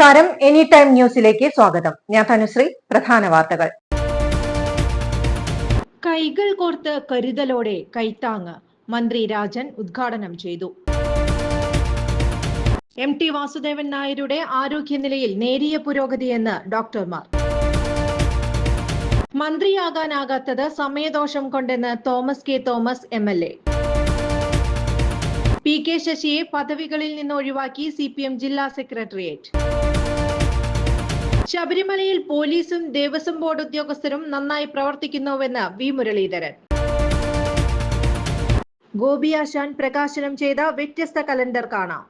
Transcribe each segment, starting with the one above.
നമസ്കാരം, any time ന്യൂസിലേക്ക് സ്വാഗതം. ഞാൻ തനുശ്രീ. പ്രധാന വാർത്തകൾ. കൈകൾ കോർത്ത് കരുതലോടെ കൈത്താങ്ങ് മന്ത്രി രാജൻ ഉദ്ഘാടനം ചെയ്തു. MT വാസുദേവൻ നായരുടെ ആരോഗ്യനിലയിൽ നേരിയ പുരോഗതിയെന്ന് ഡോക്ടർമാർ. മന്ത്രിയാകാനാകാത്തത് സമയദോഷം കൊണ്ടെന്ന് തോമസ് കെ തോമസ് MLA. PK ശശിയെ പദവികളിൽ നിന്ന് ഒഴിവാക്കി CPM ജില്ലാ സെക്രട്ടേറിയറ്റ്. ശബരിമലയിൽ പോലീസും ദേവസ്വം ബോർഡ് ഉദ്യോഗസ്ഥരും നന്നായി പ്രവർത്തിക്കുന്നുവെന്ന് V മുരളീധരൻ. ഗോപിയാശാൻ പ്രകാശനം ചെയ്ത വ്യത്യസ്ത കലണ്ടർ കാണാം.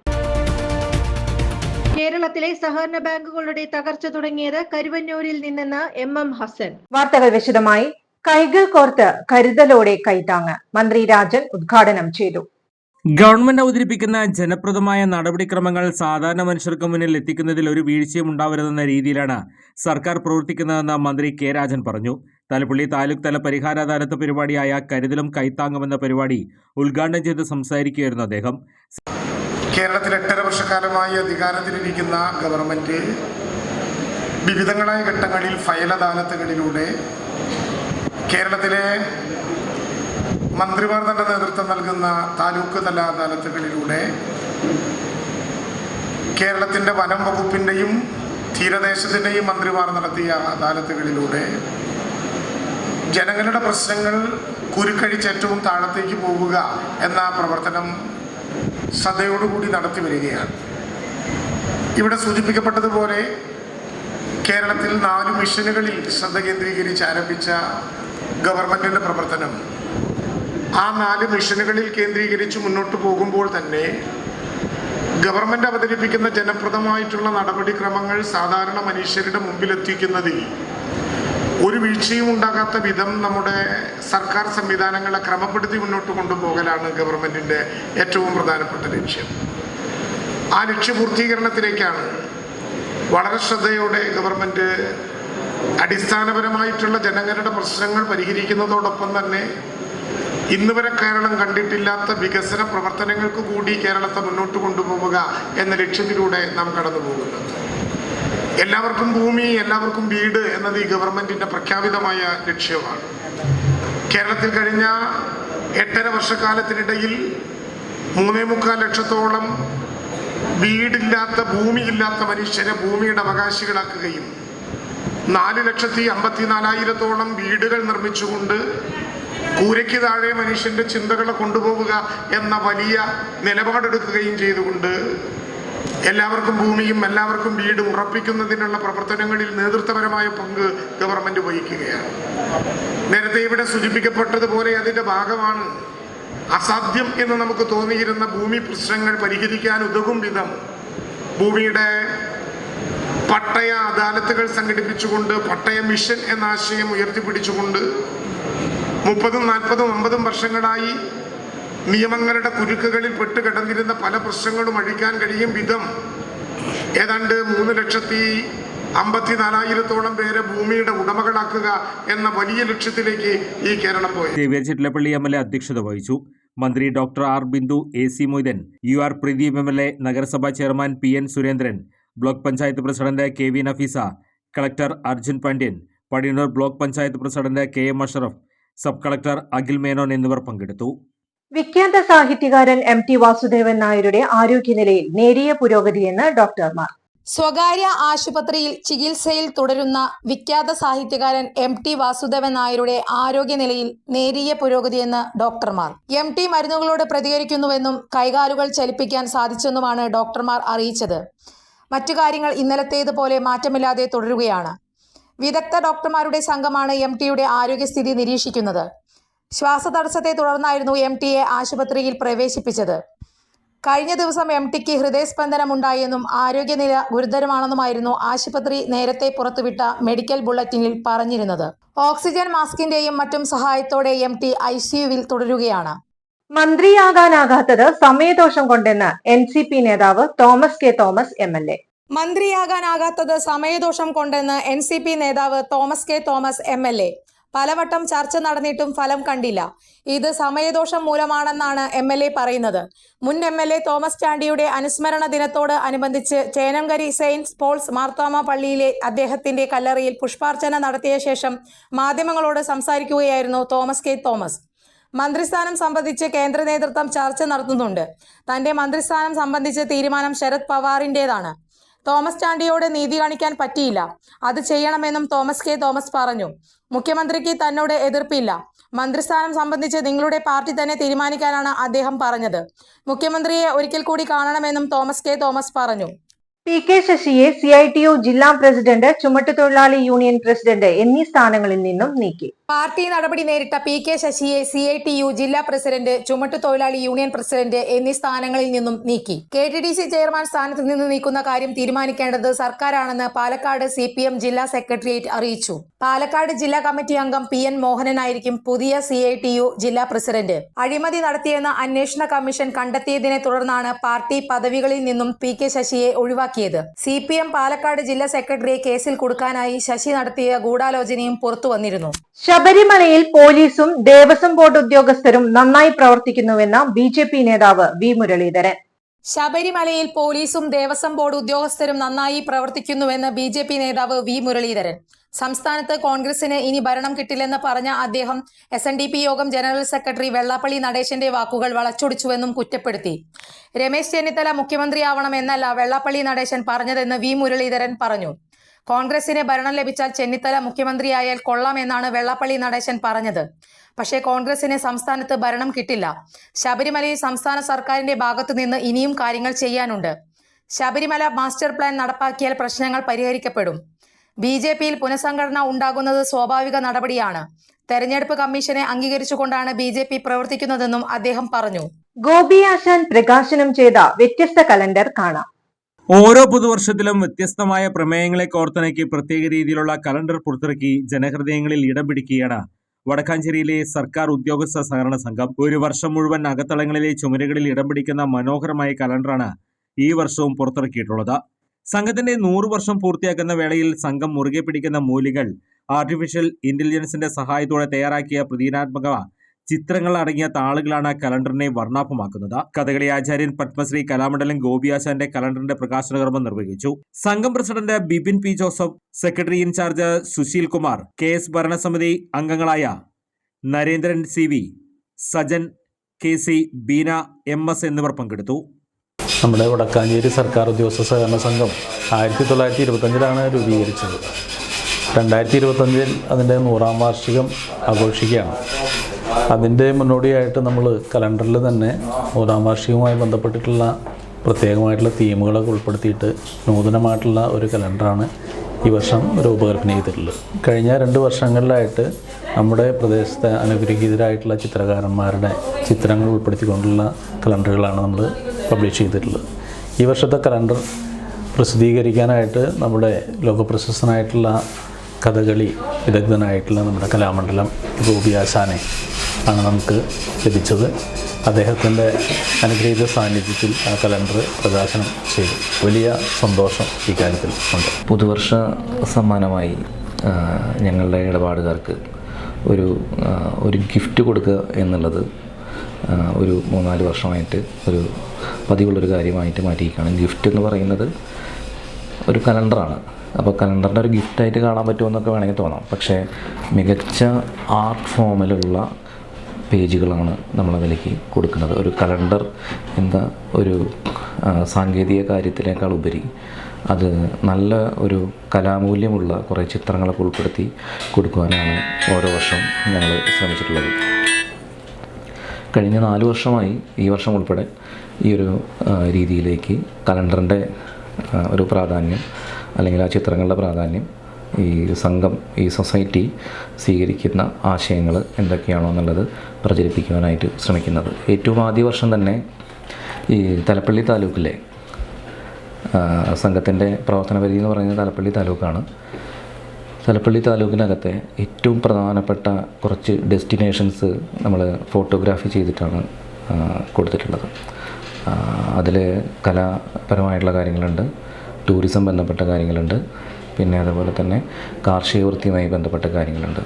കേരളത്തിലെ സഹകരണ ബാങ്കുകളുടെ തകർച്ച തുടങ്ങിയത് കരുവന്നൂരിൽ നിന്നെന്ന് MM ഹസൻ. വാർത്തകൾ വിശദമായി. കൈകൾ കോർത്ത് കരുതലോടെ കൈത്താങ്ങ് മന്ത്രി രാജൻ ഉദ്ഘാടനം ചെയ്തു. ഗവൺമെന്റ് അവതരിപ്പിക്കുന്ന ജനപ്രദമായ നടപടിക്രമങ്ങൾ സാധാരണ മനുഷ്യർക്ക് മുന്നിൽ എത്തിക്കുന്നതിൽ ഒരു വീഴ്ചയും ഉണ്ടാവരുതെന്ന രീതിയിലാണ് സർക്കാർ പ്രവർത്തിക്കുന്നതെന്ന് മന്ത്രി K രാജൻ പറഞ്ഞു. തലപ്പള്ളി താലൂക്ക് തല പരിഹാര അദാലത്ത് പരിപാടിയായ കരുതലും കൈത്താങ്ങുമെന്ന പരിപാടി ഉദ്ഘാടനം ചെയ്ത് സംസാരിക്കുകയായിരുന്നു അദ്ദേഹം. കേരളത്തിൽ 8.5 വർഷക്കാലമായി അധികാരത്തിലിരിക്കുന്ന ഗവൺമെന്റ് വിവിധങ്ങളായ ഘട്ടങ്ങളിൽ ഫയൽ അദാലത്തുകളിലൂടെ കേരളത്തിലെ മന്ത്രിമാർ തന്നെ നേതൃത്വം നൽകുന്ന താലൂക്ക് തല അദാലത്തുകളിലൂടെ കേരളത്തിൻ്റെ വനം വകുപ്പിൻ്റെയും തീരദേശത്തിൻ്റെയും മന്ത്രിമാർ നടത്തിയ അദാലത്തുകളിലൂടെ ജനങ്ങളുടെ പ്രശ്നങ്ങൾ കുരുക്കഴിച്ച് ഏറ്റവും താഴത്തേക്ക് പോവുക എന്ന പ്രവർത്തനം ശ്രദ്ധയോടുകൂടി നടത്തി വരികയാണ്. ഇവിടെ സൂചിപ്പിക്കപ്പെട്ടതുപോലെ കേരളത്തിൽ 4 മിഷനുകളിൽ ശ്രദ്ധ കേന്ദ്രീകരിച്ച് ആരംഭിച്ച ഗവൺമെൻറ്റിൻ്റെ പ്രവർത്തനം ആ 4 മിഷനുകളിൽ കേന്ദ്രീകരിച്ച് മുന്നോട്ട് പോകുമ്പോൾ തന്നെ ഗവൺമെൻറ് അവതരിപ്പിക്കുന്ന ജനപ്രദമായിട്ടുള്ള നടപടിക്രമങ്ങൾ സാധാരണ മനുഷ്യരുടെ മുമ്പിലെത്തിക്കുന്നതിൽ ഒരു വീഴ്ചയും ഉണ്ടാകാത്ത വിധം നമ്മുടെ സർക്കാർ സംവിധാനങ്ങളെ ക്രമപ്പെടുത്തി മുന്നോട്ട് കൊണ്ടുപോകലാണ് ഗവൺമെൻറ്റിൻ്റെ ഏറ്റവും പ്രധാനപ്പെട്ട ലക്ഷ്യം. ആ ലക്ഷ്യപൂർത്തീകരണത്തിലേക്കാണ് വളരെ ശ്രദ്ധയോടെ ഗവൺമെൻറ് അടിസ്ഥാനപരമായിട്ടുള്ള ജനങ്ങളുടെ പ്രശ്നങ്ങൾ പരിഹരിക്കുന്നതോടൊപ്പം തന്നെ ഇന്ന് വരെ കേരളം കണ്ടിട്ടില്ലാത്ത വികസന പ്രവർത്തനങ്ങൾക്ക് കൂടി കേരളത്തെ മുന്നോട്ട് കൊണ്ടുപോവുക എന്ന ലക്ഷ്യത്തിലൂടെ നാം കടന്നു പോകുന്നത്. എല്ലാവർക്കും ഭൂമി, എല്ലാവർക്കും വീട് എന്നത് ഈ ഗവൺമെൻറ്റിൻ്റെ പ്രഖ്യാപിതമായ ലക്ഷ്യമാണ്. കേരളത്തിൽ കഴിഞ്ഞ 8.5 വർഷക്കാലത്തിനിടയിൽ 3.25 ലക്ഷത്തോളം വീടില്ലാത്ത, ഭൂമിയില്ലാത്ത മനുഷ്യരെ ഭൂമിയുടെ അവകാശികളാക്കുകയും 4,54,000-ഓളം വീടുകൾ നിർമ്മിച്ചുകൊണ്ട് കൂരയ്ക്ക് താഴെ മനുഷ്യൻ്റെ ചിന്തകളെ കൊണ്ടുപോവുക എന്ന വലിയ നിലപാടെടുക്കുകയും ചെയ്തുകൊണ്ട് എല്ലാവർക്കും ഭൂമിയും എല്ലാവർക്കും വീടും ഉറപ്പിക്കുന്നതിനുള്ള പ്രവർത്തനങ്ങളിൽ നേതൃത്വപരമായ പങ്ക് ഗവൺമെൻറ് വഹിക്കുകയാണ്. നേരത്തെ ഇവിടെ സൂചിപ്പിക്കപ്പെട്ടതുപോലെ അതിൻ്റെ ഭാഗമാണ് അസാധ്യം എന്ന് നമുക്ക് തോന്നിയിരുന്ന ഭൂമി പ്രശ്നങ്ങൾ പരിഹരിക്കാൻ ഉതകും വിധം ഭൂമിയുടെ പട്ടയ അദാലത്തുകൾ സംഘടിപ്പിച്ചുകൊണ്ട് പട്ടയ മിഷൻ എന്ന ആശയം ഉയർത്തിപ്പിടിച്ചുകൊണ്ട് 30, 40, 50 വർഷങ്ങളായി നിയമങ്ങളുടെ കുരുക്കുകളിൽ പെട്ടുകിടന്നിരുന്ന പല പ്രശ്നങ്ങളും അഴിക്കാൻ കഴിയും വിധം ഏതാണ്ട് 3,54,000-ഓളം പേരെ ഭൂമിയുടെ ഉടമകളാക്കുക എന്ന വലിയ ലക്ഷ്യത്തിലേക്ക് ഈ കേരളം പോയി. ചിറ്റലപ്പള്ളി MLA അധ്യക്ഷത വഹിച്ചു. മന്ത്രി doctor R Bindu, AC Moideen, UR Pradeep MLA, നഗരസഭാ chairman PN Surendran, block panchayat president KV Nafeesa, collector Arjun Pandian, Padiyannur block panchayat president KM Ashraf, sub collector Akhil Menon എന്നിവർ പങ്കെടുത്തു. വിഖ്യാത സാഹിത്യകാരൻ MT വാസുദേവൻ നായരുടെ ആരോഗ്യനിലയിൽ നേരിയ പുരോഗതിയെന്ന് ഡോക്ടർമാർ. സ്വകാര്യ ആശുപത്രിയിൽ ചികിത്സയിൽ തുടരുന്ന വിഖ്യാത സാഹിത്യകാരൻ MT വാസുദേവൻ നായരുടെ ആരോഗ്യനിലയിൽ നേരിയ പുരോഗതിയെന്ന് ഡോക്ടർമാർ. MT മരുന്നുകളോട് പ്രതികരിക്കുന്നുവെന്നും കൈകാലുകൾ ചലിപ്പിക്കാൻ സാധിച്ചെന്നുമാണ് ഡോക്ടർമാർ അറിയിച്ചത്. മറ്റു കാര്യങ്ങൾ ഇന്നലത്തേതുപോലെ മാറ്റമില്ലാതെ തുടരുകയാണ്. വിദഗ്ധ ഡോക്ടർമാരുടെ സംഘമാണ് MTയുടെ ആരോഗ്യസ്ഥിതി നിരീക്ഷിക്കുന്നത്. ശ്വാസതടസ്സത്തെ തുടർന്നായിരുന്നു MTയെ ആശുപത്രിയിൽ പ്രവേശിപ്പിച്ചത്. കഴിഞ്ഞ ദിവസം MTക്ക് ഹൃദയസ്പന്ദനമുണ്ടായെന്നും ആരോഗ്യനില ഗുരുതരമാണെന്നുമായിരുന്നു ആശുപത്രി നേരത്തെ പുറത്തുവിട്ട മെഡിക്കൽ ബുള്ളറ്റിനിൽ പറഞ്ഞിരുന്നത്. ഓക്സിജൻ മാസ്കിന്റെയും മറ്റും സഹായത്തോടെ MT ICUവിൽ തുടരുകയാണ്. മന്ത്രിയാകാനാകാത്തത് സമയദോഷം കൊണ്ടെന്ന് NCP നേതാവ് തോമസ് കെ തോമസ് MLA. മന്ത്രിയാകാനാകാത്തത് സമയദോഷം കൊണ്ടെന്ന് NCP നേതാവ് തോമസ് കെ തോമസ് MLA. പലവട്ടം ചർച്ച നടന്നിട്ടും ഫലം കണ്ടില്ല. ഇത് സമയദോഷം മൂലമാണെന്നാണ് MLA പറയുന്നത്. മുൻ MLA തോമസ് ചാണ്ടിയുടെ അനുസ്മരണ ദിനത്തോട് അനുബന്ധിച്ച് ചേനംകരി സെയിന്റ് പോൾസ് മാർത്തോമ പള്ളിയിലെ അദ്ദേഹത്തിന്റെ കല്ലറയിൽ പുഷ്പാർച്ചന നടത്തിയ ശേഷം മാധ്യമങ്ങളോട് സംസാരിക്കുകയായിരുന്നു തോമസ് കെ തോമസ്. മന്ത്രിസ്ഥാനം സംബന്ധിച്ച് കേന്ദ്ര നേതൃത്വം ചർച്ച നടത്തുന്നുണ്ട്. തന്റെ മന്ത്രിസ്ഥാനം സംബന്ധിച്ച് തീരുമാനം ശരത് പവാറിന്റേതാണ്. തോമസ് ചാണ്ടിയോട് നീതി കാണിക്കാൻ പറ്റിയില്ല. അത് ചെയ്യണമെന്നും തോമസ് കെ തോമസ് പറഞ്ഞു. മുഖ്യമന്ത്രിക്ക് തന്നോട് എതിർപ്പില്ല. മന്ത്രിസ്ഥാനം സംബന്ധിച്ച് നിങ്ങളുടെ പാർട്ടി തന്നെ തീരുമാനിക്കാനാണ് അദ്ദേഹം പറഞ്ഞത്. മുഖ്യമന്ത്രിയെ ഒരിക്കൽ കൂടി കാണണമെന്നും തോമസ് കെ തോമസ് പറഞ്ഞു. PK ശശിയെ CITU ജില്ലാ പ്രസിഡന്റ്, ചുമട്ടുതൊഴിലാളി യൂണിയൻ പ്രസിഡന്റ് എന്നീ സ്ഥാനങ്ങളിൽ നിന്നും നീക്കി. പാർട്ടി നടപടി നേരിട്ട PK ശശിയെ CITU ജില്ലാ പ്രസിഡന്റ്, ചുമട്ടുതൊഴിലാളി യൂണിയൻ പ്രസിഡന്റ് എന്നീ സ്ഥാനങ്ങളിൽ നിന്നും നീക്കി. KTDC ചെയർമാൻ സ്ഥാനത്ത് നിന്ന് നീക്കുന്ന കാര്യം തീരുമാനിക്കേണ്ടത് സർക്കാരാണെന്ന് പാലക്കാട് CPM ജില്ലാ സെക്രട്ടേറിയറ്റ് അറിയിച്ചു. പാലക്കാട് ജില്ലാ കമ്മിറ്റി അംഗം PN മോഹനനായിരിക്കും പുതിയ CITU ജില്ലാ പ്രസിഡന്റ്. അഴിമതി നടത്തിയെന്ന അന്വേഷണ കമ്മീഷൻ കണ്ടെത്തിയതിനെ തുടർന്നാണ് പാർട്ടി പദവികളിൽ നിന്നും PK ശശിയെ ഒഴിവാക്കിയത്. CPM പാലക്കാട് ജില്ലാ സെക്രട്ടറിയെ കേസിൽ കുടുക്കാനായി ശശി നടത്തിയ ഗൂഢാലോചനയും പുറത്തു വന്നിരുന്നു. ശബരിമലയിൽ പോലീസും ദേവസ്വം ബോർഡ് ഉദ്യോഗസ്ഥരും നന്നായി പ്രവർത്തിക്കുന്നുവെന്ന BJP നേതാവ് V മുരളീധരൻ. ശബരിമലയിൽ പോലീസും ദേവസ്വം ബോർഡ് ഉദ്യോഗസ്ഥരും നന്നായി പ്രവർത്തിക്കുന്നുവെന്ന് BJP നേതാവ് V മുരളീധരൻ. സംസ്ഥാനത്ത് കോൺഗ്രസിന് ഇനി ഭരണം കിട്ടില്ലെന്ന് പറഞ്ഞ അദ്ദേഹം SNDP യോഗം ജനറൽ സെക്രട്ടറി വെള്ളാപ്പള്ളി നടേശന്റെ വാക്കുകൾ വളച്ചൊടിച്ചുവെന്നും കുറ്റപ്പെടുത്തി. രമേശ് ചെന്നിത്തല മുഖ്യമന്ത്രിയാവണമെന്നല്ല വെള്ളാപ്പള്ളി നടേശൻ പറഞ്ഞതെന്ന് V മുരളീധരൻ പറഞ്ഞു. കോൺഗ്രസിന് ഭരണം ലഭിച്ചാൽ ചെന്നിത്തല മുഖ്യമന്ത്രിയായാൽ കൊള്ളാമെന്നാണ് വെള്ളാപ്പള്ളി നടേശൻ പറഞ്ഞത്. പക്ഷേ കോൺഗ്രസിന് സംസ്ഥാനത്ത് ഭരണം കിട്ടില്ല. ശബരിമലയിൽ സംസ്ഥാന സർക്കാരിന്റെ ഭാഗത്തു നിന്ന് ഇനിയും കാര്യങ്ങൾ ചെയ്യാനുണ്ട്. ശബരിമല മാസ്റ്റർ പ്ലാൻ നടപ്പാക്കിയാൽ പ്രശ്നങ്ങൾ പരിഹരിക്കപ്പെടും. BJPയിൽ പുനഃസംഘടന ഉണ്ടാകുന്നത് സ്വാഭാവിക നടപടിയാണ്. തെരഞ്ഞെടുപ്പ് കമ്മീഷനെ അംഗീകരിച്ചുകൊണ്ടാണ് BJP പ്രവർത്തിക്കുന്നതെന്നും അദ്ദേഹം പറഞ്ഞു. ഗോപി ആശാൻ പ്രകാശനം ചെയ്ത വ്യത്യസ്ത കലണ്ടർ കാണാം. ഓരോ പുതുവർഷത്തിലും വ്യത്യസ്തമായ പ്രമേയങ്ങളെ കോർത്തിണക്കി പ്രത്യേക രീതിയിലുള്ള കലണ്ടർ പുറത്തിറക്കി ജനഹൃദയങ്ങളിൽ ഇടം പിടിക്കുകയാണ് വടക്കാഞ്ചേരിയിലെ സർക്കാർ ഉദ്യോഗസ്ഥ സഹകരണ സംഘം. ഒരു വർഷം മുഴുവൻ അകത്തളങ്ങളിലെ ചുമരുകളിൽ ഇടം പിടിക്കുന്ന മനോഹരമായ കലണ്ടറാണ് ഈ വർഷവും പുറത്തിറക്കിയിട്ടുള്ളത്. സംഘത്തിന്റെ 100 വർഷം പൂർത്തിയാക്കുന്ന വേളയിൽ സംഘം മുറുകെ പിടിക്കുന്ന മൂല്യങ്ങൾ ആർട്ടിഫിഷ്യൽ ഇന്റലിജൻസിന്റെ സഹായത്തോടെ തയ്യാറാക്കിയ പ്രതീകാത്മക ചിത്രങ്ങൾ അടങ്ങിയ താളുകളാണ് കലണ്ടറിനെ വർണ്ണാഭമാക്കുന്നത്. കഥകളി ആചാര്യൻ പത്മശ്രീ കലാമണ്ഡലം ഗോപിയാശാന്റെ കലണ്ടറിന്റെ പ്രകാശന കർമ്മം നിർവഹിച്ചു. സംഘം president Bipin P Joseph, secretary in charge Sushil Kumar, KS ഭരണസമിതി അംഗങ്ങളായ Narendran CV, Sajan KC, Beena MS എന്നിവർ പങ്കെടുത്തു. നമ്മുടെ വടക്കാഞ്ചേരി സർക്കാർ ഉദ്യോഗസ്ഥ സഹകരണ സംഘം 1925 രൂപീകരിച്ചത്. 2025 അതിൻ്റെ 100ാം വാർഷികം ആഘോഷിക്കുകയാണ്. അതിൻ്റെ മുന്നോടിയായിട്ട് നമ്മൾ കലണ്ടറിൽ തന്നെ 100ാം വാർഷികവുമായി ബന്ധപ്പെട്ടിട്ടുള്ള പ്രത്യേകമായിട്ടുള്ള തീമുകളൊക്കെ ഉൾപ്പെടുത്തിയിട്ട് നൂതനമായിട്ടുള്ള ഒരു കലണ്ടറാണ് ഈ വർഷം രൂപകൽപ്പന ചെയ്തിട്ടുള്ളത്. കഴിഞ്ഞ 2 വർഷങ്ങളിലായിട്ട് നമ്മുടെ പ്രദേശത്തെ അനുഗ്രഹീതരായിട്ടുള്ള ചിത്രകാരന്മാരുടെ ചിത്രങ്ങൾ ഉൾപ്പെടുത്തിക്കൊണ്ടുള്ള കലണ്ടറുകളാണ് നമ്മൾ പബ്ലിഷ് ചെയ്തിട്ടുള്ളത്. ഈ വർഷത്തെ കലണ്ടർ പ്രസിദ്ധീകരിക്കാനായിട്ട് നമ്മുടെ ലോകപ്രശസ്തനായിട്ടുള്ള കഥകളി വിദഗ്ധനായിട്ടുള്ള നമ്മുടെ കലാമണ്ഡലം ഗോപിയാശാനെ ആണ് നമുക്ക് ലഭിച്ചത്. അദ്ദേഹത്തിൻ്റെ അനുഗ്രഹീത സാന്നിധ്യത്തിൽ ആ കലണ്ടർ പ്രകാശനം ചെയ്തു. വലിയ സന്തോഷം ഈ കാര്യത്തിൽ ഉണ്ട്. പുതുവർഷ സമ്മാനമായി ഞങ്ങളുടെ ഇടപാടുകാർക്ക് ഒരു ഗിഫ്റ്റ് കൊടുക്കുക എന്നുള്ളത് ഒരു 3-4 വർഷമായിട്ട് ഒരു പതിവുള്ളൊരു കാര്യമായിട്ട് മാറ്റിയിരിക്കുകയാണ്. ഗിഫ്റ്റ് എന്ന് പറയുന്നത് ഒരു കലണ്ടറാണ്. അപ്പോൾ കലണ്ടറിൻ്റെ ഒരു ഗിഫ്റ്റായിട്ട് കാണാൻ പറ്റുമെന്നൊക്കെ വേണമെങ്കിൽ തോന്നാം. പക്ഷേ മികച്ച ആർട്ട് ഫോമിലുള്ള പേജുകളാണ് നമ്മളതിലേക്ക് കൊടുക്കുന്നത്. ഒരു കലണ്ടർ എന്ന ഒരു സാങ്കേതിക കാര്യത്തിനേക്കാൾ ഉപരി അത് നല്ല ഒരു കലാമൂല്യമുള്ള കുറേ ചിത്രങ്ങളൊക്കെ ഉൾപ്പെടുത്തി കൊടുക്കുവാനാണ് ഓരോ വർഷവും ഞങ്ങൾ ശ്രമിച്ചിട്ടുള്ളത്. കഴിഞ്ഞ 4 വർഷമായി ഈ വർഷം ഉൾപ്പെടെ ഈ ഒരു രീതിയിലേക്ക് കലണ്ടറിൻ്റെ ഒരു പ്രാധാന്യം അല്ലെങ്കിൽ ആ ചിത്രങ്ങളുടെ പ്രാധാന്യം ഈ സംഘം, ഈ സൊസൈറ്റി സ്വീകരിക്കുന്ന ആശയങ്ങൾ എന്തൊക്കെയാണോ എന്നുള്ളത് പ്രചരിപ്പിക്കുവാനായിട്ട് ശ്രമിക്കുന്നത്. ഏറ്റവും ആദ്യ വർഷം തന്നെ ഈ തലപ്പള്ളി താലൂക്കിലെ സംഘത്തിൻ്റെ പ്രവർത്തന പരിധി എന്ന് പറയുന്നത് തലപ്പള്ളി താലൂക്കാണ്. തലപ്പള്ളി താലൂക്കിനകത്തെ ഏറ്റവും പ്രധാനപ്പെട്ട കുറച്ച് ഡെസ്റ്റിനേഷൻസ് നമ്മൾ ഫോട്ടോഗ്രാഫി ചെയ്തിട്ടാണ് കൊടുത്തിട്ടുള്ളത്. അതിൽ കലാപരമായിട്ടുള്ള കാര്യങ്ങളുണ്ട്, ടൂറിസം ബന്ധപ്പെട്ട കാര്യങ്ങളുണ്ട്, പിന്നെ അതുപോലെ തന്നെ കാർഷിക വൃത്തിയുമായി ബന്ധപ്പെട്ട കാര്യങ്ങളുണ്ട്.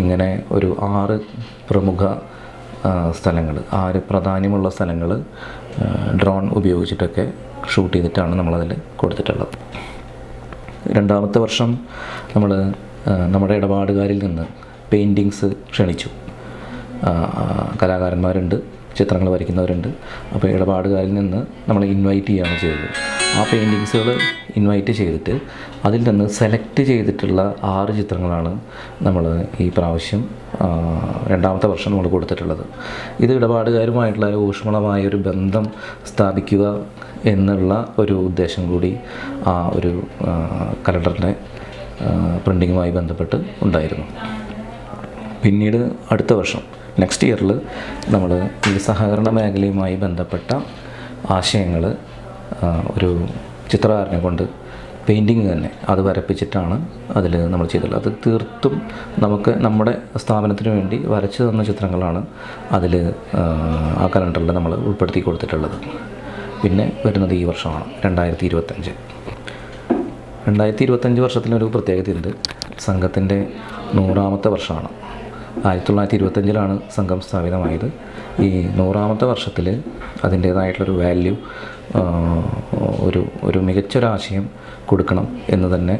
ഇങ്ങനെ ഒരു 6 പ്രമുഖ സ്ഥലങ്ങൾ, 6 പ്രാധാന്യമുള്ള സ്ഥലങ്ങൾ ഡ്രോൺ ഉപയോഗിച്ചിട്ടൊക്കെ ഷൂട്ട് ചെയ്തിട്ടാണ് നമ്മളതിൽ കൊടുത്തിട്ടുള്ളത്. രണ്ടാമത്തെ വർഷം നമ്മൾ നമ്മുടെ ഇടപാടുകാരിൽ നിന്ന് പെയിൻറ്റിങ്സ് ക്ഷണിച്ചു. കലാകാരന്മാരുണ്ട്, ചിത്രങ്ങൾ വരയ്ക്കുന്നവരുണ്ട്. അപ്പോൾ ഇടപാടുകാരിൽ നിന്ന് നമ്മൾ ഇൻവൈറ്റ് ചെയ്യുകയാണ് ചെയ്തത്. ആ പെയിൻറ്റിങ്സുകൾ ഇൻവൈറ്റ് ചെയ്തിട്ട് അതിൽ നിന്ന് സെലക്ട് ചെയ്തിട്ടുള്ള 6 ചിത്രങ്ങളാണ് നമ്മൾ ഈ പ്രാവശ്യം രണ്ടാമത്തെ വർഷം നമ്മൾ കൊടുത്തിട്ടുള്ളത്. ഇത് ഇടപാടുകാരുമായിട്ടുള്ള ഒരു ഊഷ്മളമായ ഒരു ബന്ധം സ്ഥാപിക്കുക എന്നുള്ള ഒരു ഉദ്ദേശം കൂടി ആ ഒരു കലണ്ടറിൻ്റെ പ്രിൻറ്റിങ്ങുമായി ബന്ധപ്പെട്ട് ഉണ്ടായിരുന്നു. പിന്നീട് അടുത്ത വർഷം നെക്സ്റ്റ് ഇയറിൽ നമ്മൾ ഈ സഹകരണ മേഖലയുമായി ബന്ധപ്പെട്ട ആശയങ്ങൾ ഒരു ചിത്രകാരനെ കൊണ്ട് പെയിൻറ്റിങ് തന്നെ അത് വരപ്പിച്ചിട്ടാണ് അതിൽ നമ്മൾ ചെയ്തിട്ടുള്ളത്. അത് തീർത്തും നമുക്ക് നമ്മുടെ സ്ഥാപനത്തിന് വേണ്ടി വരച്ചു തന്ന ചിത്രങ്ങളാണ് അതിൽ ആ കലണ്ടറിൽ നമ്മൾ ഉൾപ്പെടുത്തി കൊടുത്തിട്ടുള്ളത്. പിന്നെ വരുന്നത് ഈ വർഷമാണ് 2025. 2025 വർഷത്തിനൊരു പ്രത്യേകതയുണ്ട്. സംഘത്തിൻ്റെ 100ാമത്തെ വർഷമാണ്. 1925 സംഘം സ്ഥാപിതമായത്. ഈ 100ാമത്തെ വർഷത്തിൽ അതിൻ്റേതായിട്ടുള്ളൊരു വാല്യൂ, ഒരു മികച്ചൊരാശയം കൊടുക്കണം എന്ന് തന്നെ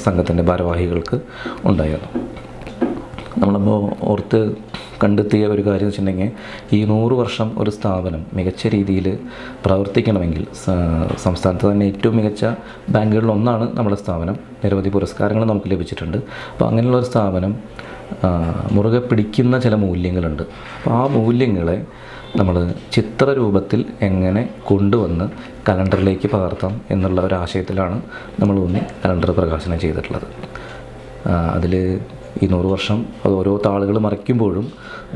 സംഘത്തിൻ്റെ ഭാരവാഹികൾക്ക് ഉണ്ടായിരുന്നു. നമ്മളപ്പോൾ ഓർത്ത് കണ്ടെത്തിയ ഒരു കാര്യം വെച്ചിട്ടുണ്ടെങ്കിൽ, ഈ 100 വർഷം ഒരു സ്ഥാപനം മികച്ച രീതിയിൽ പ്രവർത്തിക്കണമെങ്കിൽ സംസ്ഥാനത്ത് തന്നെ ഏറ്റവും മികച്ച ബാങ്കുകളിലൊന്നാണ് നമ്മുടെ സ്ഥാപനം. നിരവധി പുരസ്കാരങ്ങൾ നമുക്ക് ലഭിച്ചിട്ടുണ്ട്. അപ്പോൾ അങ്ങനെയുള്ളൊരു സ്ഥാപനം മുറുകെ പിടിക്കുന്ന ചില മൂല്യങ്ങളുണ്ട്. അപ്പോൾ ആ മൂല്യങ്ങളെ നമ്മൾ ചിത്രരൂപത്തിൽ എങ്ങനെ കൊണ്ടുവന്ന് കലണ്ടറിലേക്ക് പകർത്താം എന്നുള്ള ഒരാശയത്തിലാണ് നമ്മൾ കലണ്ടർ പ്രകാശനം ചെയ്തിട്ടുള്ളത്. അതിൽ ഈ 100 വർഷം അത് ഓരോ താളുകൾ മറിക്കുമ്പോഴും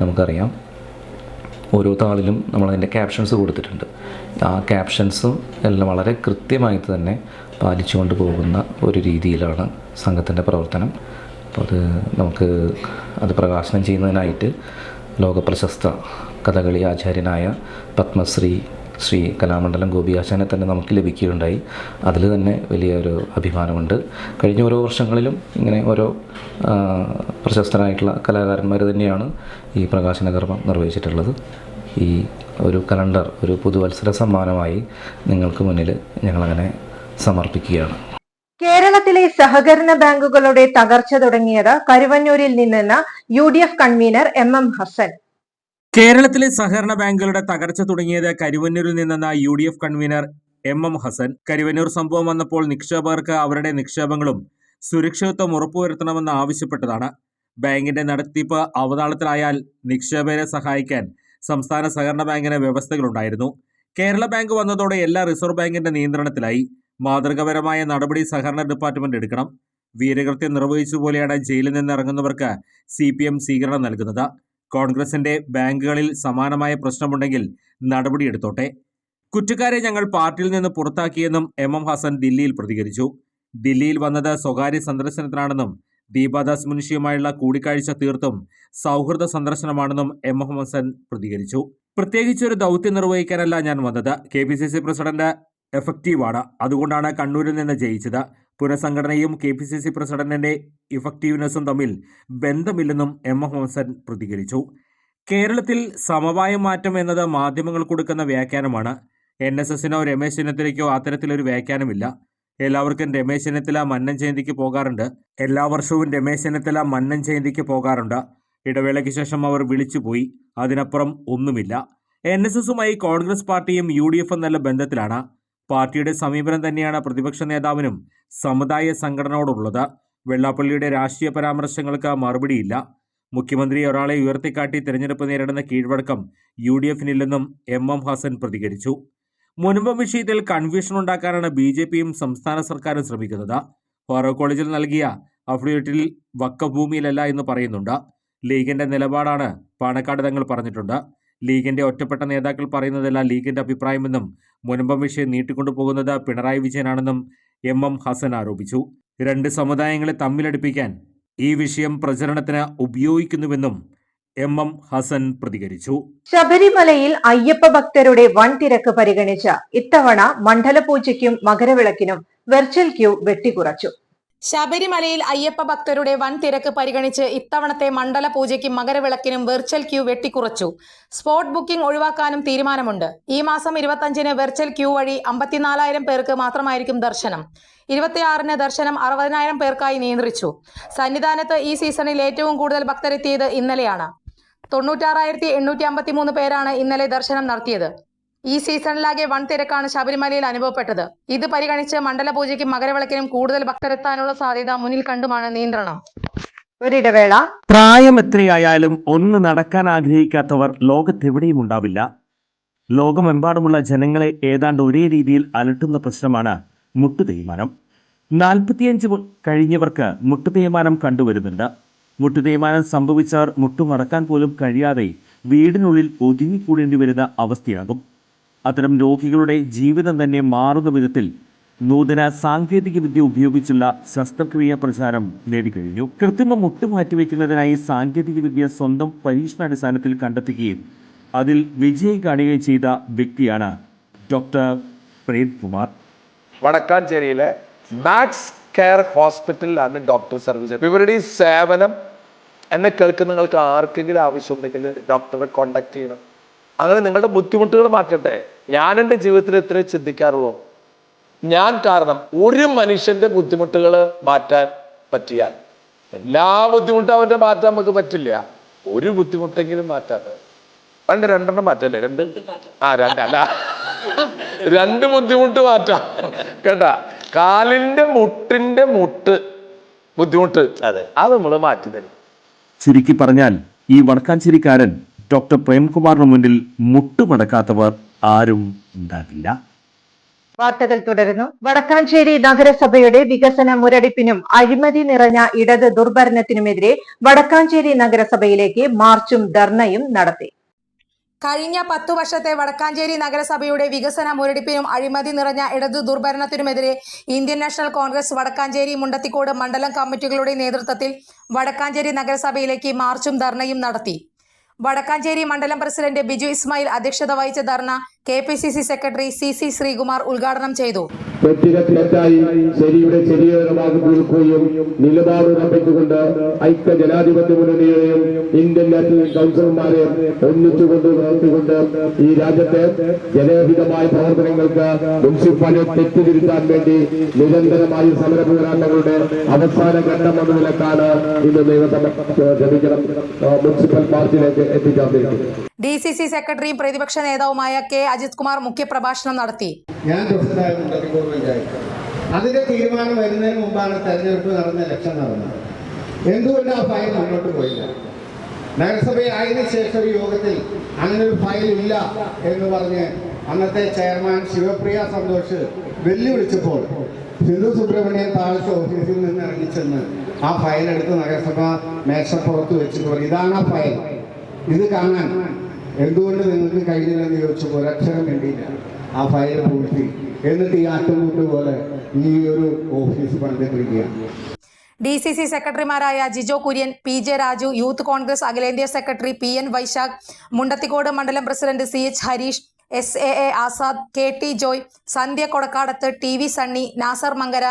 നമുക്കറിയാം, ഓരോ താളിലും നമ്മളതിൻ്റെ ക്യാപ്ഷൻസ് കൊടുത്തിട്ടുണ്ട്. ആ ക്യാപ്ഷൻസും എല്ലാം വളരെ കൃത്യമായിട്ട് തന്നെ പാലിച്ചുകൊണ്ട് പോകുന്ന ഒരു രീതിയിലാണ് സംഘത്തിൻ്റെ പ്രവർത്തനം. അപ്പോൾ നമുക്ക് അത് പ്രകാശനം ചെയ്യുന്നതിനായിട്ട് ലോകപ്രശസ്ത കഥകളി ആചാര്യനായ പത്മശ്രീ ശ്രീ കലാമണ്ഡലം ഗോപിയാശാനെ തന്നെ നമുക്ക് ലഭിക്കുകയുണ്ടായി. അതിൽ തന്നെ വലിയൊരു അഭിമാനമുണ്ട്. കഴിഞ്ഞ ഓരോ വർഷങ്ങളിലും ഇങ്ങനെ ഓരോ പ്രശസ്തരായിട്ടുള്ള കലാകാരന്മാർ തന്നെയാണ് ഈ പ്രകാശന കർമ്മം നിർവഹിച്ചിട്ടുള്ളത്. ഈ ഒരു കലണ്ടർ ഒരു പുതുവത്സര സമ്മാനമായി നിങ്ങൾക്ക് മുന്നിൽ ഞങ്ങളങ്ങനെ സമർപ്പിക്കുകയാണ്. കേരളത്തിലെ സഹകരണ ബാങ്കുകളുടെ തകർച്ച തുടങ്ങിയത് കരുവന്നൂരിൽ നിന്നെന്ന് UDF കൺവീനർ MM ഹസൻ. കേരളത്തിലെ സഹകരണ ബാങ്കുകളുടെ തകർച്ച തുടങ്ങിയത് കരുവന്നൂരിൽ നിന്നെന്ന UDF convener MM Hasan. Karuvannur സംഭവം വന്നപ്പോൾ നിക്ഷേപകർക്ക് അവരുടെ നിക്ഷേപങ്ങളും സുരക്ഷിതത്വം ഉറപ്പുവരുത്തണമെന്ന് ആവശ്യപ്പെട്ടതാണ്. ബാങ്കിന്റെ നടത്തിപ്പ് അവതാളത്തിലായാൽ നിക്ഷേപകരെ സഹായിക്കാൻ സംസ്ഥാന സഹകരണ ബാങ്കിന് വ്യവസ്ഥകളുണ്ടായിരുന്നു. കേരള ബാങ്ക് വന്നതോടെ എല്ലാ റിസർവ് ബാങ്കിന്റെ നിയന്ത്രണത്തിലായി. മാതൃകാപരമായ നടപടി സഹകരണ ഡിപ്പാർട്ട്മെന്റ് എടുക്കണം. വീരകൃത്യം നിർവഹിച്ച പോലെയാണ് ജയിലിൽ നിന്ന് ഇറങ്ങുന്നവർക്ക് CPM സ്വീകരണം നൽകുന്നത്. കോൺഗ്രസിന്റെ ബാങ്കുകളിൽ സമാനമായ പ്രശ്നമുണ്ടെങ്കിൽ നടപടിയെടുത്തോട്ടെ. കുറ്റക്കാരെ ഞങ്ങൾ പാർട്ടിയിൽ നിന്ന് പുറത്താക്കിയെന്നും MM ഹസൻ ദില്ലിയിൽ പ്രതികരിച്ചു. ദില്ലിയിൽ വന്നത് സ്വകാര്യ സന്ദർശനത്തിനാണെന്നും ദീപാദാസ് മുൻഷിയുമായുള്ള കൂടിക്കാഴ്ച തീർത്തും സൗഹൃദ സന്ദർശനമാണെന്നും MM ഹസൻ പ്രതികരിച്ചു. പ്രത്യേകിച്ചൊരു ദൗത്യം നിർവഹിക്കാനല്ല ഞാൻ വന്നത്. KPCC പ്രസിഡന്റ് എഫക്റ്റീവാണ്. അതുകൊണ്ടാണ് കണ്ണൂരിൽ നിന്ന് ജയിച്ചത്. പുനഃസംഘടനയും KPCC പ്രസിഡന്റിന്റെ ഇഫക്റ്റീവ്നെസ്സും തമ്മിൽ ബന്ധമില്ലെന്നും MM ഹസൻ പ്രതികരിച്ചു. കേരളത്തിൽ സമവായ മാറ്റം എന്നത് മാധ്യമങ്ങൾ കൊടുക്കുന്ന വ്യാഖ്യാനമാണ്. NSSനോ രമേശ് ചെന്നിത്തലയ്ക്കോ അത്തരത്തിലൊരു വ്യാഖ്യാനമില്ല. എല്ലാവർക്കും രമേശ് ചെന്നിത്തല മന്നൻ ജയന്തിക്ക് പോകാറുണ്ട്. എല്ലാ വർഷവും രമേശ് ചെന്നിത്തല മന്നൻ ജയന്തിക്ക് പോകാറുണ്ട്. ഇടവേളയ്ക്ക് ശേഷം അവർ വിളിച്ചുപോയി. അതിനപ്പുറം ഒന്നുമില്ല. NSSുമായി കോൺഗ്രസ് പാർട്ടിയും UDFും നല്ല ബന്ധത്തിലാണ്. പാർട്ടിയുടെ സമീപനം തന്നെയാണ് പ്രതിപക്ഷ നേതാവിനും സമുദായ സംഘടനയോടുള്ളത്. വെള്ളാപ്പള്ളിയുടെ രാഷ്ട്രീയ പരാമർശങ്ങൾക്ക് മറുപടിയില്ല. മുഖ്യമന്ത്രി ഒരാളെ ഉയർത്തിക്കാട്ടി തിരഞ്ഞെടുപ്പ് നേരിടുന്ന കീഴ്വഴക്കം UDFനില്ലെന്നും MM ഹസൻ പ്രതികരിച്ചു. മുൻപ് വിഷയത്തിൽ കൺഫ്യൂഷൻ ഉണ്ടാക്കാനാണ് BJPയും സംസ്ഥാന സർക്കാരും ശ്രമിക്കുന്നത്. ഫാറൂഖ് കോളേജിൽ നൽകിയ അഫിഡവിറ്റിൽ വഖഫ് ഭൂമിയിലല്ല എന്ന് പറയുന്നുണ്ട്. ലീഗിന്റെ നിലപാടാണ് പാണക്കാട് തങ്ങൾ പറഞ്ഞിട്ടുണ്ട്. ലീഗിന്റെ ഒറ്റപ്പെട്ട നേതാക്കൾ പറയുന്നതല്ല ലീഗിന്റെ അഭിപ്രായമെന്നും മുനമ്പം വിഷയം നീട്ടിക്കൊണ്ടുപോകുന്നത് പിണറായി വിജയനാണെന്നും MM ഹസൻ ആരോപിച്ചു. 2 സമുദായങ്ങളെ തമ്മിലടിപ്പിക്കാൻ ഈ വിഷയം പ്രചരണത്തിന് ഉപയോഗിക്കുന്നുവെന്നും MM ഹസൻ പ്രതികരിച്ചു. ശബരിമലയിൽ അയ്യപ്പ ഭക്തരുടെ വൻ തിരക്ക് പരിഗണിച്ച് ഇത്തവണ മണ്ഡലപൂജയ്ക്കും മകരവിളക്കിനും വെർച്വൽ ക്യൂ വെട്ടിക്കുറച്ചു. ശബരിമലയിൽ അയ്യപ്പ ഭക്തരുടെ വൻ തിരക്ക് പരിഗണിച്ച് ഇത്തവണത്തെ മണ്ഡല പൂജയ്ക്കും മകരവിളക്കിനും വെർച്വൽ ക്യൂ വെട്ടിക്കുറച്ചു. സ്പോട്ട് ബുക്കിംഗ് ഒഴിവാക്കാനും തീരുമാനമുണ്ട്. ഈ മാസം 25-ന് വെർച്വൽ ക്യൂ വഴി 54,000 പേർക്ക് മാത്രമായിരിക്കും ദർശനം. 26-ന് ദർശനം 60,000 പേർക്കായി നിയന്ത്രിച്ചു. സന്നിധാനത്ത് ഈ സീസണിൽ ഏറ്റവും കൂടുതൽ ഭക്തരെത്തിയത് ഇന്നലെയാണ്. 96,853 പേരാണ് ഇന്നലെ ദർശനം നടത്തിയത്. ഈ സീസണിലാകെ വൻ തിരക്കാണ് ശബരിമലയിൽ അനുഭവപ്പെട്ടത്. ഇത് പരിഗണിച്ച് മണ്ഡല പൂജയ്ക്കും മകരവിളക്കിനും കൂടുതൽ ഭക്തരെത്താനുള്ള സാധ്യത മുന്നിൽ കണ്ടുമാണ് നിയന്ത്രണം. ഒരിടവേള. പ്രായം എത്രയായാലും ഒന്ന് നടക്കാൻ ആഗ്രഹിക്കാത്തവർ ലോകത്തെവിടെയും ഉണ്ടാവില്ല. ലോകമെമ്പാടുമുള്ള ജനങ്ങളെ ഏതാണ്ട് ഒരേ രീതിയിൽ അലട്ടുന്ന പ്രശ്നമാണ് മുട്ടുതേയ്മാനം. 45 കഴിഞ്ഞവർക്ക് മുട്ടുതേയ്മാനം കണ്ടുവരുന്നുണ്ട്. മുട്ടുതേയ്മാനം സംഭവിച്ചവർ മുട്ടുമടക്കാൻ പോലും കഴിയാതെ വീടിനുള്ളിൽ ഒതുങ്ങിക്കൂടേണ്ടി വരുന്ന അവസ്ഥയാകും. അത്തരം രോഗികളുടെ ജീവിതം തന്നെ മാറുന്ന വിധത്തിൽ നൂതന സാങ്കേതിക വിദ്യ ഉപയോഗിച്ചുള്ള ശസ്ത്രക്രിയ പ്രചാരം നേടിക്കഴിഞ്ഞു. കൃത്രിമ മുട്ട് മാറ്റിവെക്കുന്നതിനായി സാങ്കേതിക വിദ്യ സ്വന്തം പരീക്ഷണാടിസ്ഥാനത്തിൽ കണ്ടെത്തുകയും അതിൽ വിജയം കാണുകയും ചെയ്ത വ്യക്തിയാണ് ഡോക്ടർ പ്രേംകുമാർ. വടക്കാഞ്ചേരിയിലെ മാക്സ് കെയർ ഹോസ്പിറ്റലിലാണ് ഡോക്ടർ സർവീസ്. ഇവരുടെ ഈ സേവനം എന്നെ കേൾക്കുന്ന നിങ്ങൾക്ക് ആർക്കെങ്കിലും ആവശ്യമുണ്ടെങ്കിൽ ഡോക്ടറെ കോണ്ടാക്ട് ചെയ്യണം. അങ്ങനെ നിങ്ങളുടെ ബുദ്ധിമുട്ടുകൾ മാറ്റട്ടെ. ഞാൻ എൻ്റെ ജീവിതത്തിൽ എത്രയും ചിന്തിക്കാറുള്ളൂ. ഞാൻ കാരണം ഒരു മനുഷ്യന്റെ ബുദ്ധിമുട്ടുകൾ മാറ്റാൻ പറ്റിയാൽ, എല്ലാ ബുദ്ധിമുട്ടും അവൻ്റെ മാറ്റാൻ നമുക്ക് പറ്റില്ല, ഒരു ബുദ്ധിമുട്ടെങ്കിലും മാറ്റാതെ പണ്ട് 2 മാറ്റല്ലേ? 2 ബുദ്ധിമുട്ട് മാറ്റാം കേട്ടാ. കാലിന്റെ മുട്ടിന്റെ ബുദ്ധിമുട്ട് അത് നമ്മൾ മാറ്റി തരും. ചുരുക്കി പറഞ്ഞാൽ ഈ വടക്കാഞ്ചേരിക്കാരൻ ഡോക്ടർ പ്രേംകുമാറിന് മുന്നിൽ മുട്ടുമടക്കാത്തവർ ആരും ഉണ്ടാകില്ല. വാർത്തകൾ തുടരുന്നു. വടക്കാഞ്ചേരി നഗരസഭയുടെ വികസന മുരടിപ്പിനും അഴിമതി നിറഞ്ഞ ഇടത് ദുർഭരണത്തിനുമെതിരെ വടക്കാഞ്ചേരി നഗരസഭയിലേക്ക് മാർച്ചും ധർണയും നടത്തി. കഴിഞ്ഞ 10 വർഷത്തെ വടക്കാഞ്ചേരി നഗരസഭയുടെ വികസന മുരടിപ്പിനും അഴിമതി നിറഞ്ഞ ഇടതു ദുർഭരണത്തിനുമെതിരെ ഇന്ത്യൻ നാഷണൽ കോൺഗ്രസ് വടക്കാഞ്ചേരി മുണ്ടത്തിക്കോട് മണ്ഡലം കമ്മിറ്റികളുടെ നേതൃത്വത്തിൽ വടക്കാഞ്ചേരി നഗരസഭയിലേക്ക് മാർച്ചും ധർണയും നടത്തി. വടക്കാഞ്ചേരി മണ്ഡലം പ്രസിഡന്റ് ബിജു ഇസ്മായിൽ അധ്യക്ഷത വഹിച്ച ധർണ KPCC സെക്രട്ടറി CC ശ്രീകുമാർ ഉദ്ഘാടനം ചെയ്തു. തെറ്റായി ശരിയുടെ ശരിയുടെ ഭാഗത്ത് നിൽക്കുകയും നിലപാടുറപ്പിച്ചുകൊണ്ട് ഐക്യ ജനാധിപത്യ മുന്നണിയെയും ഇന്ത്യൻ നാഷണൽ കൗൺസിലർമാരെയും ഒന്നിച്ചുകൊണ്ട് പ്രവർത്തിക്കൊണ്ട് ഈ രാജ്യത്തെ ജനഹിതമായ പ്രവർത്തനങ്ങൾക്ക് മുനിസിപ്പാലിറ്റി തെറ്റുതിരുത്താൻ വേണ്ടി നിരന്തരമായി സമര പോരാട്ടങ്ങളുടെ അവസാന ഘട്ടം എന്ന നിലക്കാണ് ഇന്ന് മുനിസിപ്പൽ മാർച്ചിലേക്ക് എത്തിച്ചേർന്നിരിക്കുന്നത്. DCC സെക്രട്ടറിയും പ്രതിപക്ഷ നേതാവുമായ K അജിത് കുമാർ മുഖ്യപ്രഭാഷണം നടത്തി. ഞാൻ അതിന്റെ തീരുമാനം വരുന്നതിന് മുമ്പാണ് തെരഞ്ഞെടുപ്പ് നടന്ന, ഇലക്ഷൻ നടന്നത്. എന്തുകൊണ്ട് ആ ഫയൽ മുന്നോട്ട് പോയില്ല? നഗരസഭയായതിനു ശേഷം യോഗത്തിൽ അങ്ങനെ ഒരു ഫയൽ ഇല്ല എന്ന് പറഞ്ഞ് അന്നത്തെ ചെയർമാൻ ശിവപ്രിയ സന്തോഷ് വെല്ലുവിളിച്ചപ്പോൾ സിന്ധു സുബ്രഹ്മണ്യൻ താഴത്തെ ഓഫീസിൽ നിന്ന് ഇറങ്ങിച്ചെന്ന് ആ ഫയൽ എടുത്ത് നഗരസഭ മേശപ്പുറത്ത് വെച്ചിട്ട് പറയും, ഇതാണ് ആ ഫയൽ, ഇത് കാണാൻ എന്തുകൊണ്ട് നിങ്ങൾക്ക് കഴിഞ്ഞില്ലെന്ന് ചോദിച്ചപ്പോൾ ഒരക്ഷരം വേണ്ടിയില്ല. ആ ഫയൽ പൂർത്തി. എന്നിട്ട് ഈ ആട്ടുമുട്ട് പോലെ ഈ ഒരു ഓഫീസ് പണിതിരിക്കുകയാണ്. DCC സെക്രട്ടറിമാരായ ജിജോ കുര്യൻ, PJ രാജു, യൂത്ത് കോൺഗ്രസ് അഖിലേന്ത്യാ സെക്രട്ടറി PN വൈശാഖ്, മുണ്ടത്തിക്കോട് മണ്ഡലം president CH Hareesh, SAA Azad, KT Joy, Sandhya Kodakkadath, TV Sunny, Nasar Mankara,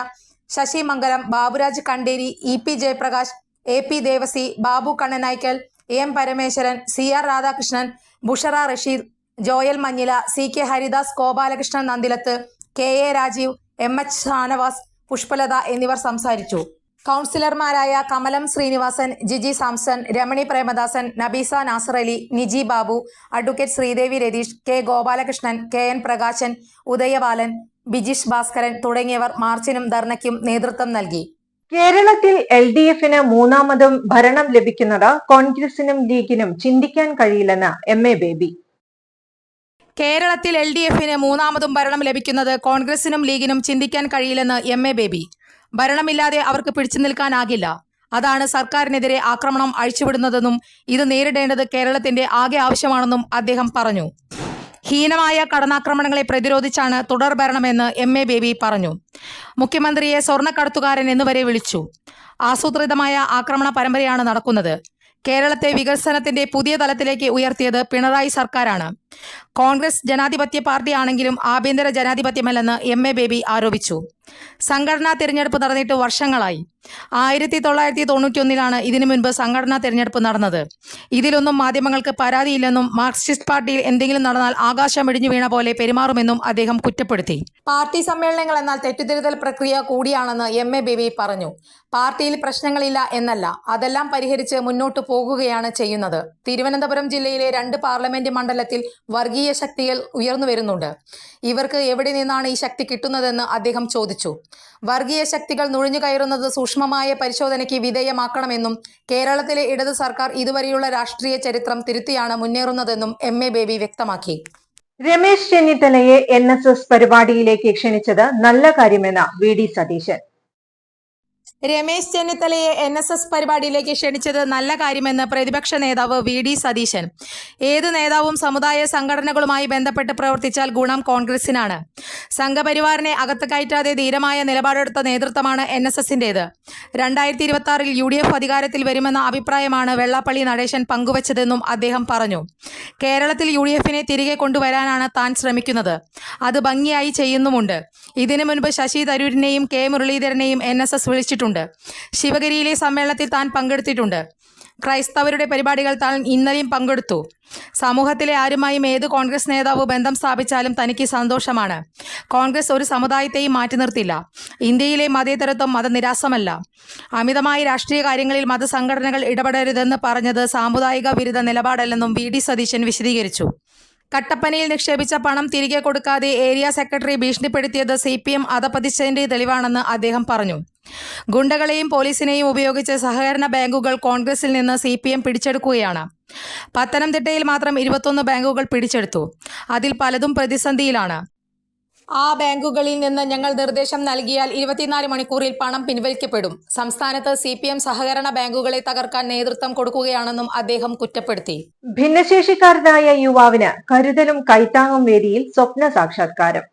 Sasi Mangalam, Baburaj Kanderi, EP Jayaprakash, AP Devasi, Babu Kannanaikkal, AM Parameswaran, CR Radhakrishnan, Bushara Rasheed, Joel Manjila, CK Haridas, Gopalakrishnan Nandilath, KA Rajeev, MH Shanavas, Pushpalatha എന്നിവർ സംസാരിച്ചു. കൗൺസിലർമാരായ Kamalam Sreenivasan, Jiji Samson, Ramani Premadasan, Nabeesa Nasar Ali, Niji Babu, advocate Sreedevi Ratheesh, K Gopalakrishnan, KN Prakashan, Udayabalan, Bijish Bhaskaran തുടങ്ങിയവർ മാർച്ചിനും ധർണയ്ക്കും നേതൃത്വം നൽകി. കേരളത്തിൽ LDFന് മൂന്നാമതും ഭരണം ലഭിക്കുന്നത് കോൺഗ്രസിനും ലീഗിനും ചിന്തിക്കാൻ കഴിയില്ലെന്ന് MA ബേബി. കേരളത്തിൽ LDFന് മൂന്നാമതും ഭരണം ലഭിക്കുന്നത് കോൺഗ്രസിനും ലീഗിനും ചിന്തിക്കാൻ കഴിയില്ലെന്ന് MA ബേബി. ഭരണമില്ലാതെ അവർക്ക് പിടിച്ചു നിൽക്കാനാകില്ല. അതാണ് സർക്കാരിനെതിരെ ആക്രമണം അഴിച്ചുവിടുന്നതെന്നും ഇത് നേരിടേണ്ടത് കേരളത്തിന്റെ ആകെ ആവശ്യമാണെന്നും അദ്ദേഹം പറഞ്ഞു. ഹീനമായ കടന്നാക്രമണങ്ങളെ പ്രതിരോധിച്ചാണ് തുടർ ഭരണമെന്ന് MA ബേബി പറഞ്ഞു. മുഖ്യമന്ത്രിയെ സ്വർണ്ണക്കടത്തുകാരൻ എന്നുവരെ വിളിച്ചു. ആസൂത്രിതമായ ആക്രമണ പരമ്പരയാണ് നടക്കുന്നത്. കേരളത്തെ വികസനത്തിന്റെ പുതിയ തലത്തിലേക്ക് ഉയർത്തിയത് പിണറായി സർക്കാരാണ്. കോൺഗ്രസ് ജനാധിപത്യ പാർട്ടിയാണെങ്കിലും ആഭ്യന്തര ജനാധിപത്യമല്ലെന്ന് എം.എ. ബേബി ആരോപിച്ചു. സംഘടനാ തിരഞ്ഞെടുപ്പ് നടന്നിട്ട് വർഷങ്ങളായി. 1991 ഇതിനു മുൻപ് സംഘടനാ തിരഞ്ഞെടുപ്പ് നടന്നത്. ഇതിലൊന്നും മാധ്യമങ്ങൾക്ക് പരാതിയില്ലെന്നും മാർക്സിസ്റ്റ് പാർട്ടിയിൽ എന്തെങ്കിലും നടന്നാൽ ആകാശം ഇടിഞ്ഞു വീണ പോലെ പെരുമാറുമെന്നും അദ്ദേഹം കുറ്റപ്പെടുത്തി. പാർട്ടി സമ്മേളനങ്ങൾ എന്നാൽ തെറ്റിദ്ധരുത്തൽ പ്രക്രിയ കൂടിയാണെന്ന് എം.എ. ബേബി പറഞ്ഞു. പാർട്ടിയിൽ പ്രശ്നങ്ങളില്ല എന്നല്ല, അതെല്ലാം പരിഹരിച്ച് മുന്നോട്ടു പോകുകയാണ് ചെയ്യുന്നത്. തിരുവനന്തപുരം ജില്ലയിലെ 2 പാർലമെന്റ് മണ്ഡലത്തിൽ വർഗീയ ശക്തികൾ ഉയർന്നു വരുന്നുണ്ട്. ഇവർക്ക് എവിടെ നിന്നാണ് ഈ ശക്തി കിട്ടുന്നതെന്ന് അദ്ദേഹം ചോദിച്ചു. വർഗീയ ശക്തികൾ നുഴഞ്ഞു കയറുന്നത് സൂക്ഷ്മമായ പരിശോധനയ്ക്ക് വിധേയമാക്കണമെന്നും കേരളത്തിലെ ഇടത് സർക്കാർ ഇതുവരെയുള്ള രാഷ്ട്രീയ ചരിത്രം തിരുത്തിയാണ് മുന്നേറുന്നതെന്നും എം.എ. ബേബി വ്യക്തമാക്കി. രമേശ് ചെന്നിത്തലയെ NSS പരിപാടിയിലേക്ക് ക്ഷണിച്ചത് നല്ല കാര്യമെന്ന വി.ഡി. സതീശൻ. രമേശ് ചെന്നിത്തലയെ NSS പരിപാടിയിലേക്ക് ക്ഷണിച്ചത് നല്ല കാര്യമെന്ന് പ്രതിപക്ഷ നേതാവ് വി.ഡി. സതീശൻ. ഏത് നേതാവും സമുദായ സംഘടനകളുമായി ബന്ധപ്പെട്ട് പ്രവർത്തിച്ചാൽ ഗുണം കോൺഗ്രസിനാണ്. സംഘപരിവാറിനെ അകത്ത് കയറ്റാതെ ധീരമായ നിലപാടെടുത്ത നേതൃത്വമാണ് NSSന്റേത്. 2026 UDF അധികാരത്തിൽ വരുമെന്ന അഭിപ്രായമാണ് വെള്ളാപ്പള്ളി നടേശൻ പങ്കുവച്ചതെന്നും അദ്ദേഹം പറഞ്ഞു. കേരളത്തിൽ UDFനെ തിരികെ കൊണ്ടുവരാനാണ് താൻ ശ്രമിക്കുന്നത്. അത് ഭംഗിയായി ചെയ്യുന്നുമുണ്ട്. ഇതിനു മുൻപ് ശശി തരൂരിനെയും കെ മുരളീധരനെയും NSS വിളിച്ചിട്ടുണ്ട്. ശിവഗിരിയിലെ സമ്മേളനത്തിൽ താൻ പങ്കെടുത്തിട്ടുണ്ട്. ക്രൈസ്തവരുടെ പരിപാടികൾ താൻ ഇന്നലെയും പങ്കെടുത്തു. സമൂഹത്തിലെ ആരുമായും ഏത് കോൺഗ്രസ് നേതാവ് ബന്ധം സ്ഥാപിച്ചാലും തനിക്ക് സന്തോഷമാണ്. കോൺഗ്രസ് ഒരു സമുദായത്തെയും മാറ്റി നിർത്തില്ല. ഇന്ത്യയിലെ മതേതരത്വം മതനിരാസമല്ല. അമിതമായി രാഷ്ട്രീയ കാര്യങ്ങളിൽ മതസംഘടനകൾ ഇടപെടരുതെന്ന് പറഞ്ഞത് സാമുദായിക വിരുദ്ധ നിലപാടല്ലെന്നും വി.ഡി. സതീശൻ വിശദീകരിച്ചു. കട്ടപ്പനയിൽ നിക്ഷേപിച്ച പണം തിരികെ കൊടുക്കാതെ ഏരിയ സെക്രട്ടറി ഭീഷണിപ്പെടുത്തിയത് CPM അധപതിച്ചതിന്റെ തെളിവാണെന്ന് അദ്ദേഹം പറഞ്ഞു. ഗുണ്ടകളെയും പോലീസിനെയും ഉപയോഗിച്ച് സഹകരണ ബാങ്കുകൾ കോൺഗ്രസിൽ നിന്ന് CPM പിടിച്ചെടുക്കുകയാണ്. പത്തനംതിട്ടയിൽ മാത്രം 21 ബാങ്കുകൾ പിടിച്ചെടുത്തു. അതിൽ പലതും പ്രതിസന്ധിയിലാണ്. ആ ബാങ്കുകളിൽ നിന്ന് ഞങ്ങൾ നിർദ്ദേശം നൽകിയാൽ 24 മണിക്കൂറിൽ പണം പിൻവലിക്കപ്പെടും. സംസ്ഥാനത്ത് CPM സഹകരണ ബാങ്കുകളെ തകർക്കാൻ നേതൃത്വം കൊടുക്കുകയാണെന്നും അദ്ദേഹം കുറ്റപ്പെടുത്തി. ഭിന്നശേഷിക്കാരനായ യുവാവിന് കരുതലും കൈത്താങ്ങും വേദിയിൽ സ്വപ്ന സാക്ഷാത്കാരം.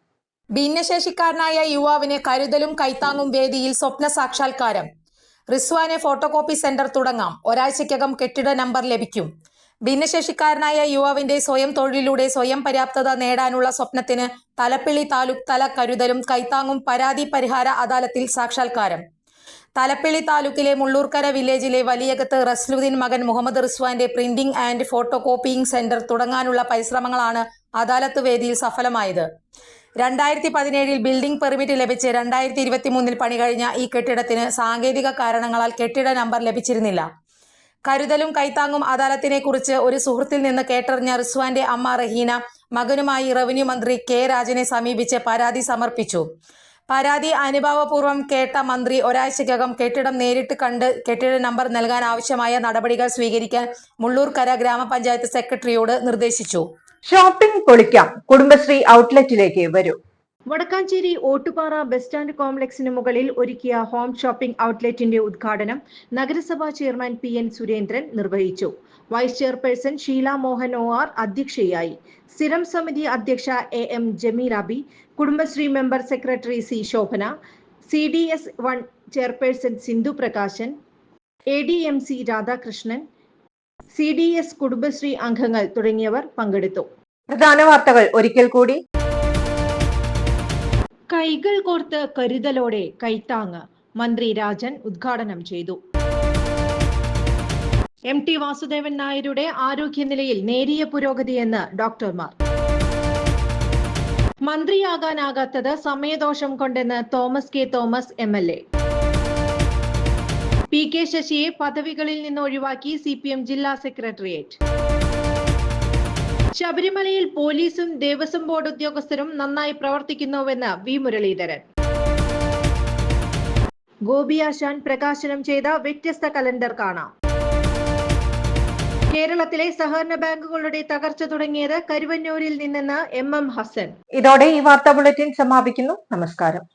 ഭിന്നശേഷിക്കാരനായ യുവാവിന് കരുതലും കൈത്താങ്ങും വേദിയിൽ സ്വപ്ന സാക്ഷാത്കാരം. റിസ്വാനെ ഫോട്ടോകോപ്പി സെന്റർ തുടങ്ങാം. ഒരാഴ്ചയ്ക്കകം കെട്ടിട നമ്പർ ലഭിക്കും. ഭിന്നശേഷിക്കാരനായ യുവാവിന്റെ സ്വയം തൊഴിലിലൂടെ സ്വയം പര്യാപ്തത നേടാനുള്ള സ്വപ്നത്തിന് തലപ്പിള്ളി താലൂക്ക് തല കരുതലും കൈത്താങ്ങും പരാതി പരിഹാര അദാലത്തിൽ സാക്ഷാത്കാരം. തലപ്പിള്ളി താലൂക്കിലെ മുള്ളൂർക്കര വില്ലേജിലെ വലിയകത്ത് റസ്ലുദ്ദീൻ മകൻ മുഹമ്മദ് റിസ്വാന്റെ printing and photo copying centre തുടങ്ങാനുള്ള പരിശ്രമങ്ങളാണ് അദാലത്ത് വേദിയിൽ സഫലമായത്. 2017 ബിൽഡിംഗ് പെർമിറ്റ് ലഭിച്ച് 2023 പണി കഴിഞ്ഞ ഈ കെട്ടിടത്തിന് സാങ്കേതിക കാരണങ്ങളാൽ കെട്ടിട നമ്പർ ലഭിച്ചിരുന്നില്ല. കരുതലും കൈത്താങ്ങും അദാലത്തിനെ കുറിച്ച് ഒരു സുഹൃത്തിൽ നിന്ന് കേട്ടറിഞ്ഞ റിസ്വാന്റെ അമ്മ റഹീന മകനുമായി റവന്യൂ മന്ത്രി കെ രാജനെ സമീപിച്ച് പരാതി സമർപ്പിച്ചു. പരാതി അനുഭാവപൂർവ്വം കേട്ട മന്ത്രി ഒരാഴ്ചയ്ക്കകം കെട്ടിടം നേരിട്ട് കണ്ട് കെട്ടിട നമ്പർ നൽകാൻ ആവശ്യമായ നടപടികൾ സ്വീകരിക്കാൻ മുള്ളൂർക്കര ഗ്രാമപഞ്ചായത്ത് സെക്രട്ടറിയോട് നിർദ്ദേശിച്ചു. ഷോപ്പിംഗ് പൊളിക്കാം, കുടുംബശ്രീ ഔട്ട്ലെറ്റിലേക്ക് വരൂ. വടക്കാഞ്ചേരി ഓട്ടുപാറ ബസ് സ്റ്റാൻഡ് കോംപ്ലക്സിന് മുകളിൽ ഒരുക്കിയ ഹോം ഷോപ്പിംഗ് ഔട്ട്ലെറ്റിന്റെ ഉദ്ഘാടനം നഗരസഭാ ചെയർമാൻ PN സുരേന്ദ്രൻ നിർവഹിച്ചു. Vice chairperson Sheela Mohan OR അധ്യക്ഷയായി. സ്ഥിരം സമിതി അധ്യക്ഷ AM Jameelabi, Kudumbashree member secretary C Shobhana, CDS 1 chairperson Sindhu Prakashan, ADMC Radhakrishnan, CDS Kudumbashree അംഗങ്ങൾ തുടങ്ങിയവർ പങ്കെടുത്തു. പ്രധാന വാർത്തകൾ ഒരിക്കൽ കൂടി. കൈകൾ കോർത്ത് കരുതലോടെ കൈത്താങ്ങ് മന്ത്രി രാജൻ ഉദ്ഘാടനം ചെയ്തു. MT വാസുദേവൻ നായരുടെ ആരോഗ്യനിലയിൽ നേരിയ പുരോഗതിയെന്ന് ഡോക്ടർമാർ. മന്ത്രിയാകാനാകാത്തത് സമയദോഷം കൊണ്ടെന്ന് തോമസ് കെ തോമസ് MLA. PK ശശിയെ പദവികളിൽ നിന്ന് ഒഴിവാക്കി CPM ജില്ലാ സെക്രട്ടേറിയറ്റ്. ശബരിമലയിൽ പോലീസും ദേവസ്വം ബോർഡ് ഉദ്യോഗസ്ഥരും നന്നായി പ്രവർത്തിക്കുന്നുവെന്ന് വി മുരളീധരൻ. ഗോപിയാശാൻ പ്രകാശനം ചെയ്ത വ്യത്യസ്ത കലണ്ടർ കാണാം. കേരളത്തിലെ സഹകരണ ബാങ്കുകളുടെ തകർച്ച തുടങ്ങിയത് കരുവന്നൂരിൽ നിന്നെന്ന് MM ഹസൻ. ഇതോടെ ഈ വാർത്താ ബുള്ളറ്റിൻ സമാപിക്കുന്നു. നമസ്കാരം.